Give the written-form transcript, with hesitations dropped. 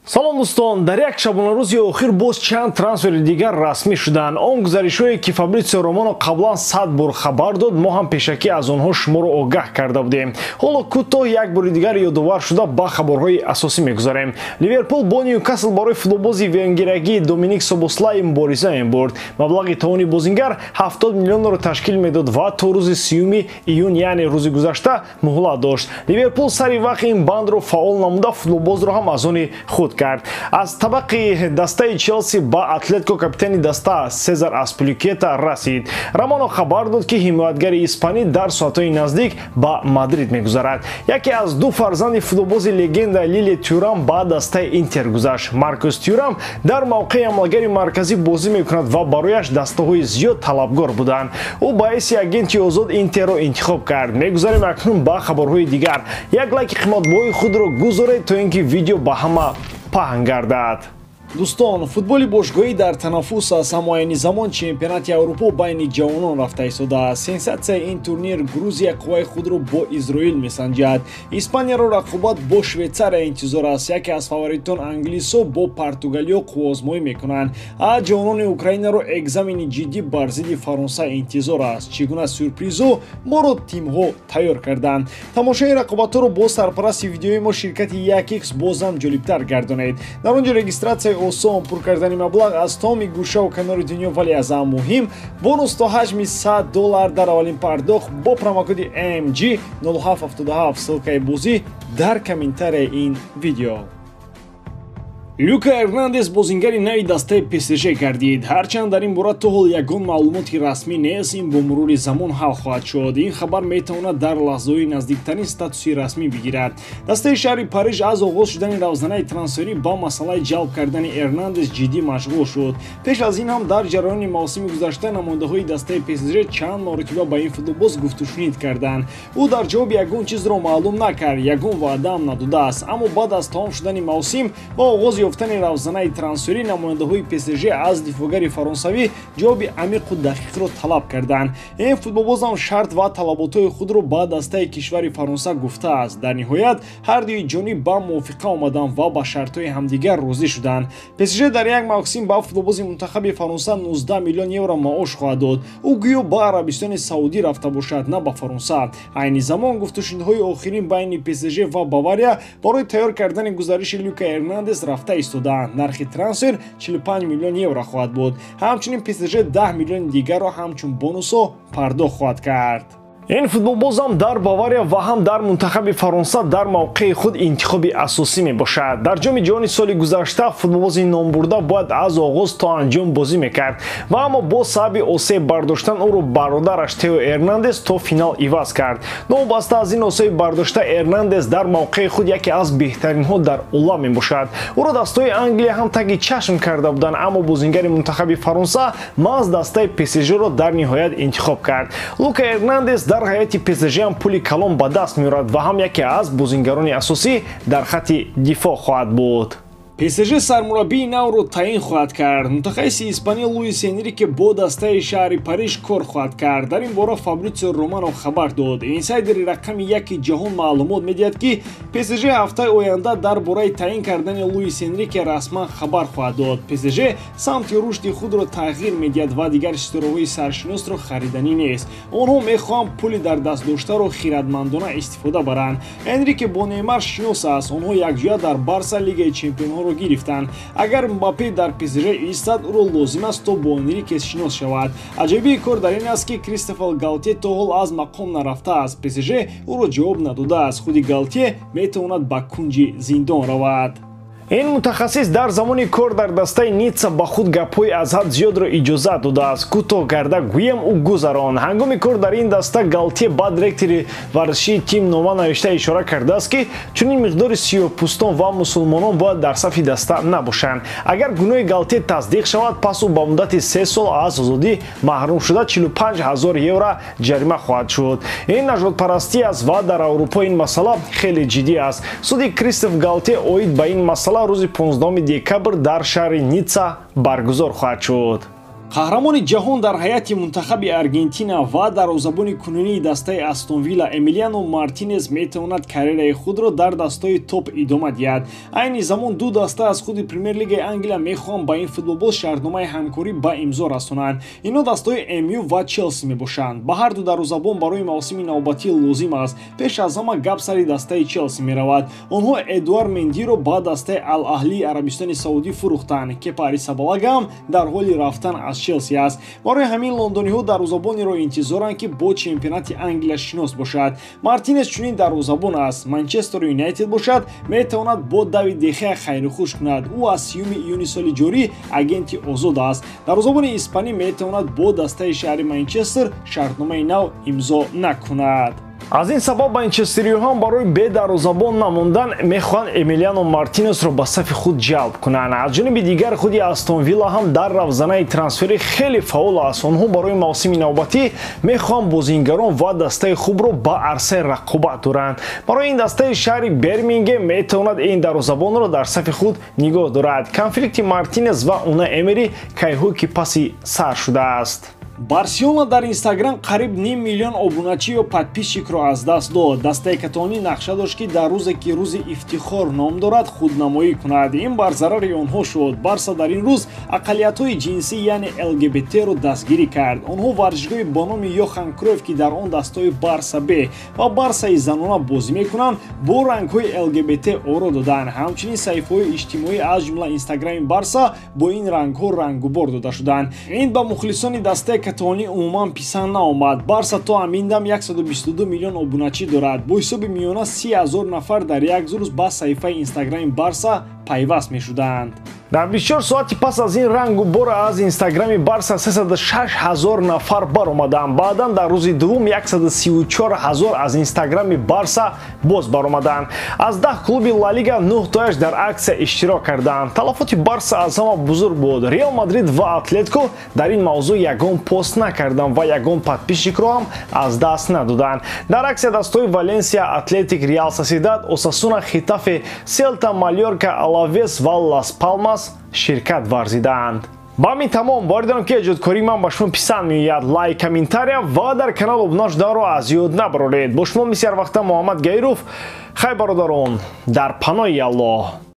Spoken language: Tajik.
салом дӯстон, дар як шабонарӯзи охир боз чанд трансфери дигар расмӣ шуданд. Он гузаришҳое ки Фабрицио Романо қаблан 100 бор хабар дод, мо ҳам пешакӣ аз онҳо шуморо огаҳ карда будем. ҳоло кӯтоҳ як бори дигар ёдовар шуда ба хабарҳои асосӣ мегузарем. Ливерпул бо Ньюкасл барои футболбози венгерягии Доминик Собослай мубориза мебурд. маблағи тони бозингар 70 миллионро ташкил медод ва то рӯзи 30 июн, яъне рӯзи гузашта муҳлат дошт. Ливерпул сари вақт ин бандро фаъол намуда футболбозро ҳам аз они худ кард. Аз табақи дастаи Челси ба Атлетико капитани даста Сезар Аспиликуэта расид. Романо хабар дод ки ҳимоятгари испанӣ дар соатҳои наздик ба Мадрид мегузарад. яке аз ду фарзанди футболбози легенда Лили Тюрам ба дастаи Интер гузашт. Маркус Тюрам дар мавқеи ҳамлагари марказӣ бозӣ мекунад ва барояш дастаҳои зиёд талабгор буданд. ӯ ба ҳайси агенти озод Интерро интихоб кард. Мегузарем акнун ба хабарҳои дигар. Як лайки қиматбоҳои худро гузоред то ин ки видео ба ҳама паҳн гардад. Дӯстон, футболи бошгоҳӣ дар танаффус аст, аммо айни замон чемпионати Аврупо байни ҷавонон рафта истодааст. Сенсатсияи ин турнир Грузия қувваи худро бо Изроил месанҷад. Испанияро рақобат бо Швейтсария интизор аст. Яке аз фаворитон англисо бо Португалиё қуввозмоӣ мекунанд. ҷавонони Украинаро экзамени ҷиддӣ бар зидди Фаронса интизор аст. Чӣ гуна сюрпризу моро тимҳо тайёр карданд. Тамошои рақобатҳоро бо сарпарасти видеои мо ширкати 1x бозам ҷолибтар гардонед. Дар он ҷо регистратсия осон, пур кардани маблағ аз томи гӯшаву канори дунё, вале аз ҳам муҳим бонус то ҳаҷми $100 дар аввалин пардохт бо промокоди AMG 0777 ссилкаи бозӣ дар комментарияи ин видео. Люка Эрнандес бозингари нави дастаи ПСЖ гардид. Ҳарчанд дар ин бора то ҳол ягон маълумоти расмӣ нест, ин бо мурури замон ҳал хоҳад шуд. Ин хабар метавонад дар лаҳзаҳои наздиктарин статуси расмӣ бигирад. Дастаи шаҳри Париж аз оғоз шудани равзанаи трансферӣ ба масъалаи ҷалб кардани Эрнандес ҷиддӣ машғул шуд. Пеш аз ин ҳам дар ҷараёни мавсими гузашта намояндаҳои дастаи ПСЖ чанд маротиба ба ин футболбоз гуфтушунид карданд. ӯ дар ҷавоб ягон чизро маълум накард, ягон ваъдаам надодааст. Аммо баъд аз тамом шудани мавсим ва оғози ёфтани равзанаи трансферӣ, намояндаҳои ПСЖ аз дифоъгари фаронсавӣ ҷавоби амиқу дақиқро талаб карданд. Ин футболбозам шарт ва талаботҳои худро ба дастаи кишвари Фаронса гуфтааст. Дар ниҳоят ҳар дуи ҷониб ба мувофиқа омаданд ва ба шартҳои ҳамдигар розӣ шуданд. ПСЖ дар як мавсим ба футболбози мунтахаби Фаронса 19 миллион евро маош хоҳад дод. ӯ гӯё ба Арабистони Саудӣ рафта бошад, на ба Фаронса. Айни замон гуфтушунидҳои охирин байни ПСЖ ва Бавария барои тайёр кардани гузариши Люка Эрнандес рафта истодаанд. Нархи трансфер 45 миллион евро хоҳад буд. ҳамчунин ПСЖ 10 миллиони дигарро ҳамчун бонусо пардохт хоҳад кард. ин футболбозам дар Бавария ва ҳам дар мунтахаби Фаронса дар мавқеи худ интихоби асосӣ мебошад. Дар ҷоми ҷаҳони соли гузашта футболбози номбурда бояд аз оғоз то анҷом бозӣ мекард ва аммо бо сабаби осеб бардоштан ӯро бародараш Тео Эрнандес то финал иваз кард. новобаста аз ин осеби бардошта, Эрнандес дар мавқеи худ яке аз беҳтаринҳо дар олам мебошад. ӯро дастаҳои Англия ҳам таги чашм карда буданд, аммо бозингари мунтахаби Фаронса маҳз дастаи ПСЖро дар ниҳоят интихоб кард. Лука Эрнандес дар ҳайати ПСЖ ҳам пули калон ба даст меорад ва ҳам яке аз бозингарони асосӣ дар хатти дифоъ хоҳад буд. ПСЖ сармураббии навро таъин хоҳад кард. мутахассиси испанӣ Луис Энрике бо дастаи шаҳри Париж кор хоҳад кард. дар ин бора Фабрицио Романо хабар дод. инсайдери рақами 1 ҷаҳон маълумот медиҳад ки ПСЖ ҳафтаи оянда дар бораи таъин кардани Луис Энрике расман хабар хоҳад дод. ПСЖ самти рушди худро тағйир медиҳад ва дигар истороҳои саршиносро хариданӣ нест. онҳо мехоҳанд пули дар дастдоштаро хиратмандона истифода баранд. Энрике бо Неймар шинос аст. онҳо якҷоя дар Барса Лигаи чемпионҳоро гирифтанд. агар Мбаппе дар ПСЖ истад, ӯро лозим аст то бо Энрике шинос шавад. аҷоибии кор дар ин аст ки Кристофер Галтье то ҳол аз мақом нарафтааст. ПСЖ ӯро ҷавоб надодааст. худи Галтье метавонад ба кунҷи зиндон равад. ин мутахассис дар замони кор дар дастаи Ницца ба худ гапҳои аз ҳад зиёдро иҷозат додааст. кӯтоҳ гарда гӯем ӯ гузарон. ҳангоми кор дар ин даста Галтье ба директори варзишии тим нома навишта ишора кардааст ки чунин миқдори сиёҳпӯстон ва мусулмонон бояд дар сафи даста набошанд. агар гуноҳи Галтье тасдиқ шавад, пас ӯ ба муддати 3 сол аз озодӣ маҳрум шуда 45 000 евро ҷарима хоҳад шуд. ин нажодпарастӣ аст ва дар Аврупо ин масъала хеле ҷиддӣ аст. суди Кристоф Галтье оид ба ин масъала рӯзи 15 декабр дар шаҳри Ницца баргузор хоҳад шуд. қаҳрамони ҷаҳон дар ҳайати мунтахаби Аргентина ва дарвозабони кунунии дастаи Астон Вилла Эмилиано Мартинес метавонад карьераи худро дар дастаи топ идома диҳад. Айни замон ду даста аз худи Премер-лигаи Англия мехоҳанд ба ин футболбоз шартномаи ҳамкорӣ ба имзо расонанд. Ино дастаи МЮ ва Челси мебошанд. Ба ҳар ду дарвозабон барои мавсими навбатӣ лозим аст. Пеш аз ҳама гап сари дастаи Челси меравад. Онҳо Эдуард Мендиро ба дастаи Ал-Аҳлии Арабистони Саудӣ фурӯхтанд. Кепа Арисабалага ҳам дар ҳоли рафтан аз Челси аст. Барои ҳамин лондониҳо дарвозабонеро интизоранд ки бо чемпионати Англия шинос бошад. Мартинес чунин дарвозабон аст. Манчестер Юнайтед бошад, метавонад бо Давид де Хея хайрухуш кунад. ӯ аз 3 июни соли ҷорӣ агенти озод аст. Дарвозабони испанӣ метавонад бо дастаи шаҳри Манчестер шартномаи нав имзо накунад. Аз ин сабаб манчестериёҳон барои бедарвозабон намондан мехоҳанд Эмилиано Мартинесро ба сафи худ ҷалб кунанд. Аз ҷониби дигар худи Астон Вилла ҳам дар равзанаи трансферӣ хеле фаъол аст. Онҳо барои мавсими навбатӣ мехоҳанд бозингарон ва дастаи хубро ба арсаи рақобат доранд. Барои ин дастаи шаҳри Бирмингем метавонад ин дарвозабонро дар сафи худ нигоҳ дорад. Конфликти Мартинес ва Уна Эмери кайҳо ки паси сар шудааст. Барселона дар Инстаграм қариб 1 миллион обуначӣ ё подписчикро аз даст дод. Дастаи каталонӣ нақша дошт ки дар рӯзе ки рӯзи ифтихор ном дорад худнамоӣ кунад. Ин бар зарари онҳо шуд. Барса дар ин рӯз ақалиятҳои ҷинсӣ яъне ЛГБТ-ро дастгирӣ кард. Онҳо варзишгоҳи ба номи Йохан Кройф ки дар он дастаи Барса Б ва Барсаи занона бозӣ мекунанд бо рангҳои ЛГБТ оро доданд. Ҳамчунин саҳифаҳои иҷтимоӣ аз ҷумла Инстаграми Барса бо ин рангҳо рангубор дода шуданд. Ин ба мухлисони дастаи каталонӣ умуман писанд наомад. Барса то ҳамин дам 122 миллион обуначӣ дорад. Бо ҳисоби миёна 30 000 нафар дар як рӯз ба саҳифаи Инстаграми Барса пайваст мешуданд. Дар 24 соати пас аз ин рангу бор аз Инстаграми Барса 306 000 нафар баромаданд. Баъдан дар рӯзи дуввум 134 000 аз Инстаграми Барса боз баромаданд. Аз 10 клуби Ла Лига 9 тояш дар аксия иштирок карданд. Талафоти Барса аз ҳама бузург буд. Реал Мадрид ва Атлетико дар ин мавзӯъ ягон пост накарданд ва ягон подписчикро ҳам аз даст надоданд. Дар аксия дастаҳои Валенсия, Атлетик, Реал Сосидад, Осасуна, Хитафе, Селта, Малёрка, Алавес ва Лас Палмас ширкат варзиданд. ба ҳамин тамом воридам ки эҷодкории ман ба шумо писанд меояд. Лайк, комментария ва дар канал обуна шуданро аз ёд набароред. Бо шумо мисли ҳар вақта Муҳаммад Гаиров. Хай бародарон, дар паноҳи Аллоҳ.